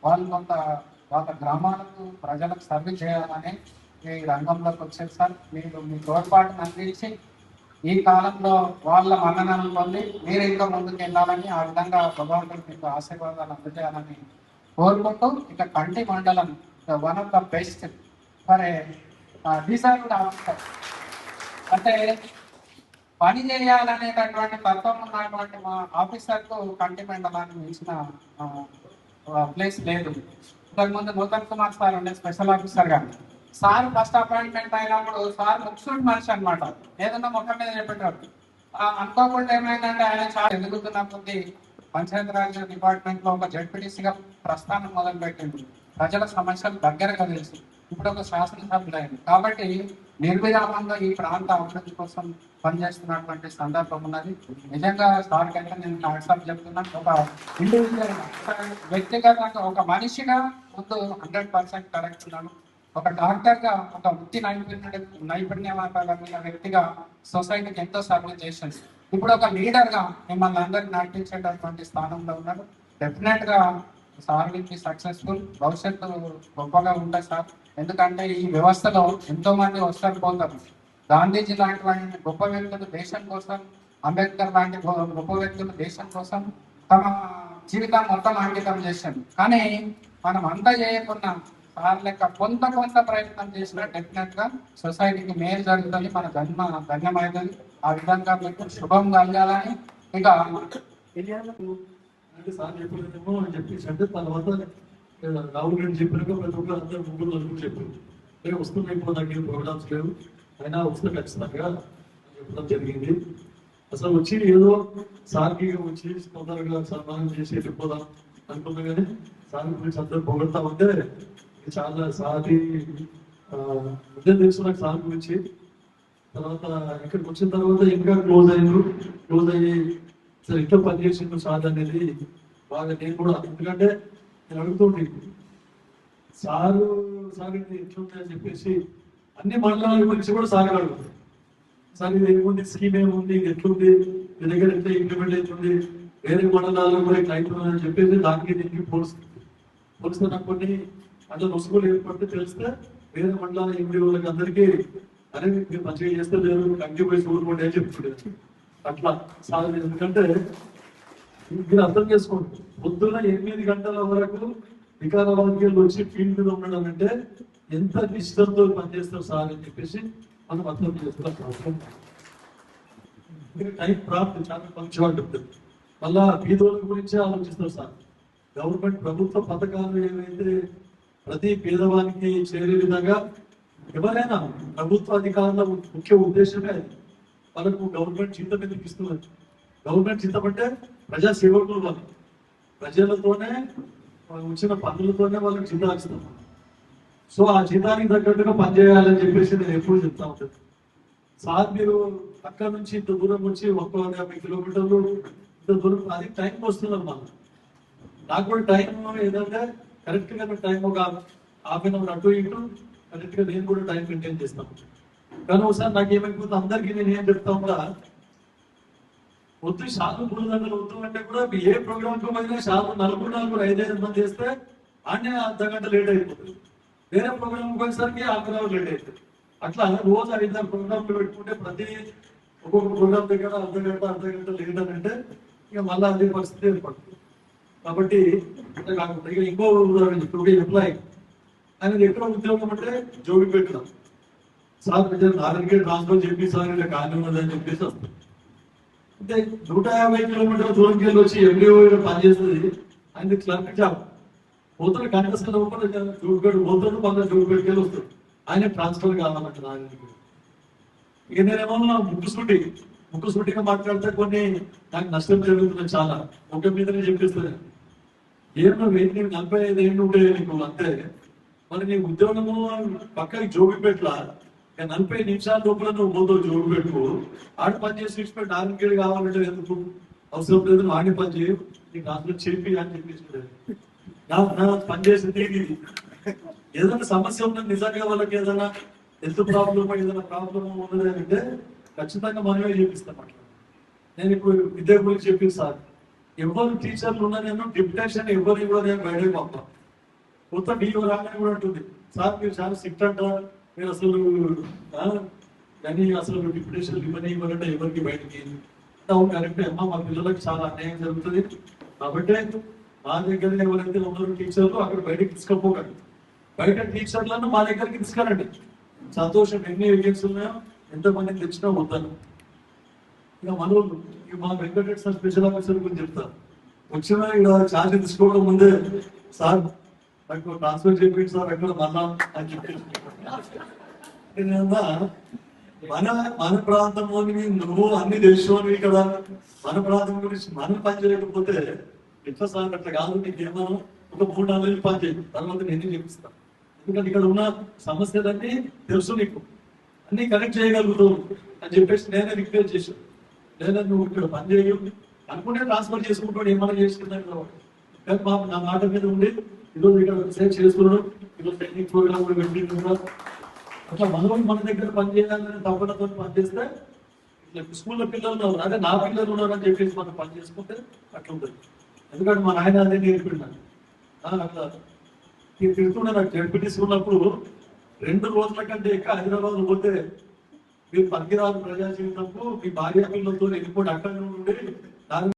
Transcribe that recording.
వాళ్ళు కొంత వాళ్ళ గ్రామాలకు ప్రజలకు సర్వీస్ చేయాలని ఈ రంగంలోకి వచ్చారు సార్. మీరు మీ తోడ్పాటును అందించి ఈ కాలంలో వాళ్ళ మన్ననలు పొంది మీరు ఇంకా ముందుకు వెళ్ళాలని, ఆ విధంగా భగవంతుడు మీకు ఆశీర్వాదాలు అందజేయాలని కోరుకుంటూ, ఇక కంటి మండలం one of the best for deserved officer, అంటే పని చేయాలనేటటువంటి తత్వం ఉన్నటువంటి మా ఆఫీసర్కు కంటి మండలాన్ని ఇచ్చిన ప్లేస్ లేదు. ఇంతకుముందు నూతన్ కుమార్ సార్ ఉండే స్పెషల్ ఆఫీసర్ గారు. సార్ ఫస్ట్ అపాయింట్మెంట్ అయినప్పుడు సార్ ముఖ్యుడు మనిషి అనమాట, ఏదన్నా మొక్క మీద చెప్పేటప్పుడు అనుకోకుండా ఏమైందంటే ఆయన చాలా ఎదుగుతున్న కొద్ది పంచాయతీరాజ్ డిపార్ట్మెంట్ లో ఒక జడ్పీటీసీగా ప్రస్థానం మొదలు పెట్టింది. ప్రజల సమస్యలు దగ్గరగా తెలుసు. ఇప్పుడు ఒక శాసనసభ్యులైంది కాబట్టి నిర్విరామంగా ఈ ప్రాంత అభివృద్ధి కోసం పనిచేస్తున్నటువంటి సందర్భం ఉన్నది. నిజంగా సార్కి అయితే నేను హ్యాట్సాప్ చెప్తున్నాను. ఒక ఇండివిజువల్ వ్యక్తిగతంగా ఒక మనిషిగా ముందు 100% కరెక్ట్ ఉన్నాను. ఒక డాక్టర్గా, ఒక వృత్తి నైపుణ్యమైన వ్యక్తిగా సొసైటీకి ఎంతో సర్వీస్ చేశాను. ఇప్పుడు ఒక లీడర్గా మిమ్మల్ని అందరినీ నడిపించేటటువంటి స్థానంలో ఉన్నాడు. డెఫినెట్గా సార్ విల్ సక్సెస్ఫుల్. భవిష్యత్తు గొప్పగా ఉంటుంది సార్. ఎందుకంటే ఈ వ్యవస్థలో ఎంతో మంది వస్తారు పోతారు. గాంధీజీ లాంటి గొప్ప వ్యక్తులు దేశం కోసం, అంబేద్కర్ లాంటి గొప్ప వ్యక్తులు దేశం కోసం తమ జీవితం మొత్తం అంకితం చేశారు. కానీ మనం అంతా చేయకుండా సార్ లెక్క కొంత ప్రయత్నం చేసినా డెఫినెట్ గా సొసైటీకి మేలు జరుగుతుంది, మన జన్మ ధన్యమైనది. ఆ విధంగా మీకు శుభం కలగాలని. ఇక అంటే సార్ చెప్పలేదేమో అని చెప్పేసి అంటే తర్వాత రాహుల్ గాంధీ చెప్పినాక ప్రతి ఒక్కరు అందరూ ముగ్గురు నలుగురు చెప్పారు వస్తున్నాయి, ఇప్పుడు నాకు ఏం ప్రోగ్రామ్స్ లేవు, అయినా వస్తే ఖచ్చితంగా చెప్పడం జరిగింది. అసలు వచ్చి ఏదో సార్కి వచ్చి తొందరగా సన్మానం చేసి వెళ్ళిపోదాం అనుకున్నా కానీ సార్ గురించి అందరూ పొగడతా ఉంటే చాలా సారి ముందే తెలుసు నాకు సార్ గురించి. తర్వాత ఇక్కడికి వచ్చిన తర్వాత ఇంకా క్లోజ్ అయ్యి సరే ఇంట్లో పనిచేసిండు సార్ అనేది బాగా నేను కూడా, ఎందుకంటే నేను అడుగుతుంటే సార్ ఎట్లుంది అని చెప్పేసి అన్ని మండలాల గురించి కూడా సార్ అడుగుతాను. సార్ ఇది ఏముంది, స్కీమ్ ఏముంది, ఇది ఎట్లుంది, మీ దగ్గర ఎట్లా ఇంప్లిమెంట్ అవుతుంది, వేరే మండలాల్లో కూడా ఇట్లా అవుతుందని చెప్పేసి దానికి దీనికి పోలుస్తున్నా కొన్ని అంటే నొసుగులు ఏర్పడితే తెలిస్తే వేరే మండలాల వాళ్ళకి అందరికీ అరే మీరు మంచిగా చేస్తే లేదు కంటి పోయి చూడకుండా అని చెప్తుండే. అట్లా సార్ ఎందుకంటే మీరు అర్థం చేసుకోండి, పొద్దున్న 8 గంటల వరకు వికారాబాద్కి వచ్చి ఫీల్డ్ మీద ఉండడం అంటే ఎంత నిష్ఠతో పనిచేస్తారు సార్ అని చెప్పేసి మనం అర్థం చేస్తున్నాం. టైం ప్రాప్తి చాలా పంక్చువాలిటీ ఉంటుంది. మళ్ళా పేదోళ్ళ గురించే ఆలోచిస్తారు సార్. గవర్నమెంట్ ప్రభుత్వ పథకాలు ఏవైతే ప్రతి పేదవానికి చేరే విధంగా ఎవరైనా ప్రభుత్వ అధికారుల ముఖ్య ఉద్దేశమే అది. వాళ్ళకు గవర్నమెంట్ జీతం ఎందుకు ఇస్తున్నది? గవర్నమెంట్ జీతం అంటే ప్రజా సేవకులు, వాళ్ళు ప్రజలతోనే వచ్చిన పనులతోనే వాళ్ళకి జీతాలు ఇస్తాం. సో ఆ జీతానికి తగ్గట్టుగా పనిచేయాలని చెప్పేసి నేను ఎప్పుడు చెప్తా ఉంటాను. సార్ మీరు అక్కడ నుంచి ఇంత దూరం వచ్చి 150 కిలోమీటర్లు ఇంత దూరం, అది టైం వస్తున్నారు మనం. నాకు కూడా టైం ఏదంటే కరెక్ట్ గా టైం ఒక హాఫ్ అన్ అవర్ అటు ఇటు కరెక్ట్ గా నేను కూడా టైం మెయింటైన్ చేస్తాను. కానీ ఒకసారి నాకు ఏమైపోతుంది, అందరికీ నేను ఏం చెప్తా ఉంటా, వద్దు శాతం 3 గంటలు వద్దు అంటే కూడా ఏ ప్రోగ్రామ్ పోయినా శాతం 4 మంది చేస్తే ఆనే అర్ధగంట లేట్ అయిపోతుంది. వేరే ప్రోగ్రామ్ పోయేసరికి హాఫ్ అన్ అవర్ లేట్ అవుతుంది. అట్లా రోజు 5-6 ప్రోగ్రాంలు పెట్టుకుంటే ప్రతి ఒక్కొక్క ప్రోగ్రామ్ దగ్గర అర్ధగంట లేట్ అని అంటే ఇక మళ్ళీ అదే పరిస్థితి ఏర్పడుతుంది. కాబట్టి అంటే కాకుండా ఇక ఇంకో ఉదాహరణ ఇప్పుడు ఎంప్లాయీ ఆయన ఎక్కడ ఉద్యోగం అంటే జోగిపేట సార్ ఆర్ఎన్కే ట్రాన్స్ఫర్ చెప్పి సార్ ఇలా ఖాళీ ఉన్నదని చెప్పేసి వస్తుంది. అంటే 150 కిలోమీటర్ల దూరంకి వెళ్ళి వచ్చి ఎండిఓ పనిచేస్తుంది. ఆయన క్లర్క్ జాబ్ పోతాడు, కంటెస్ట్ జోగిపేట పోతాడు, మళ్ళీ జోగిపేటకి వెళ్ళి వస్తాడు. ఆయన ట్రాన్స్ఫర్ కావాలంటారు ఆయనకి. ఇక నేనేమో ముక్కుసూటిగా మాట్లాడితే కొన్ని నాకు నష్టం జరుగుతుంది చాలా, ఒక మీదనే చెప్పేస్తుంది. ఏమో 45 ఏళ్ళు ఉండే నీకు అంతే, మరి నీ ఉద్యోగము పక్కకి జోగిపెట్లా 40 నిమిషాల లోపల నువ్వు పోతావు జోగిపెట్టుకు, ఆడ పని చేసి విడిచిపెట్టి ఆర్ఎన్కేడ్ కావాలంటే ఎందుకు అవసరం లేదు, నువ్వు ఆడి పని చేయవు, నీకు అందులో చెప్పి అని చెప్పేసి పని చేసింది. ఏదైనా సమస్య ఉన్నది నిజంగా వాళ్ళకి ఏదైనా హెల్త్ ప్రాబ్లమ్ ఏదైనా ప్రాబ్లమ్ ఉన్నది అంటే ఖచ్చితంగా మనమే చేపిస్తాం. అట్లా నేను ఇప్పుడు విద్య గురించి చెప్పి సార్ ఎవరు టీచర్లు ఉన్నా నేను డిప్యుటేషన్ ఎవరిని కూడా నేను బయటకు పంపాను. కొత్త డీఓ రాగానే కూడా ఉంటుంది, సార్ మీరు చాలా స్ట్రిక్ట్ అంట, మీరు అసలు కానీ అసలు డిప్యుటేషన్ ఇవ్వనంటే ఎవరికి బయటికి అవును కరెక్టే అమ్మా, మా పిల్లలకు చాలా అన్యాయం జరుగుతుంది కాబట్టి మా దగ్గర ఎవరైతే ఉన్నారో టీచర్లు అక్కడ బయటకి తీసుకపోకండి, బయట టీచర్లను మా దగ్గరికి తీసుకురండి. సంతోషం, ఎన్ని ఏజెంట్స్ ఉన్నాయో ఎంతమందిని తెచ్చినా వద్దాను. ఇక మనోళ్ళు ఇక మా వెంకటరెడ్డి సార్ స్పెషల్ ఆఫీసర్ గురించి చెప్తారు. వచ్చిన ఇక్కడ ఛార్జ్ తీసుకోవడం ముందే సార్ నాకు ట్రాన్స్ఫర్ చేయండి సార్ అక్కడ మళ్ళా అని చెప్పేసి మన ప్రాంతంలోని నువ్వు అన్ని తెలుసుకోని కదా, మన ప్రాంతం గురించి మనం పని చేయకపోతే ఎట్లా సార్ అట్లా కాదు, నీకేమో ఒక 3-4 నెలలు పని చేయదు, తర్వాత నేను చేపిస్తాను. ఎందుకంటే ఇక్కడ ఉన్న సమస్యలన్నీ తెలుసు నీకు, అన్ని కరెక్ట్ చేయగలుగుతావు అని చెప్పేసి నేనే రిక్వెస్ట్ చేశాను. లేదా నువ్వు ఇక్కడ పని చేయు అనుకుంటే ట్రాన్స్ఫర్ చేసుకుంటాడు, ఏమైనా చేసుకుంటాను. కానీ నా మాట మీద ఉండి ఈరోజు ఇక్కడ సేవ్ చేసుకున్నాడు, ఈరోజు ట్రైనింగ్ ప్రోగ్రామ్ కూడా పెట్టింటున్నాడు. అట్లా మనం మన దగ్గర పనిచేయాలని తప్పనతో పనిచేస్తే ఇట్లా స్కూల్లో పిల్లలు ఉన్నారు, అదే నా పిల్లలు ఉన్నారు అని చెప్పేసి మనం పని చేసుకుంటే అట్లా ఉంటుంది. ఎందుకంటే మా నాయన అదే నేర్పిన్నాను. అట్లా తిరుగుతుండే నాకు జడ్పీ తీసుకున్నప్పుడు 2 రోజుల కంటే ఎక్కువ హైదరాబాద్ పోతే మీరు పనికిరాదు ప్రజా జీవితంలో మీ భార్య పిల్లలతో వెళ్ళిపోయి అక్కడ నుండి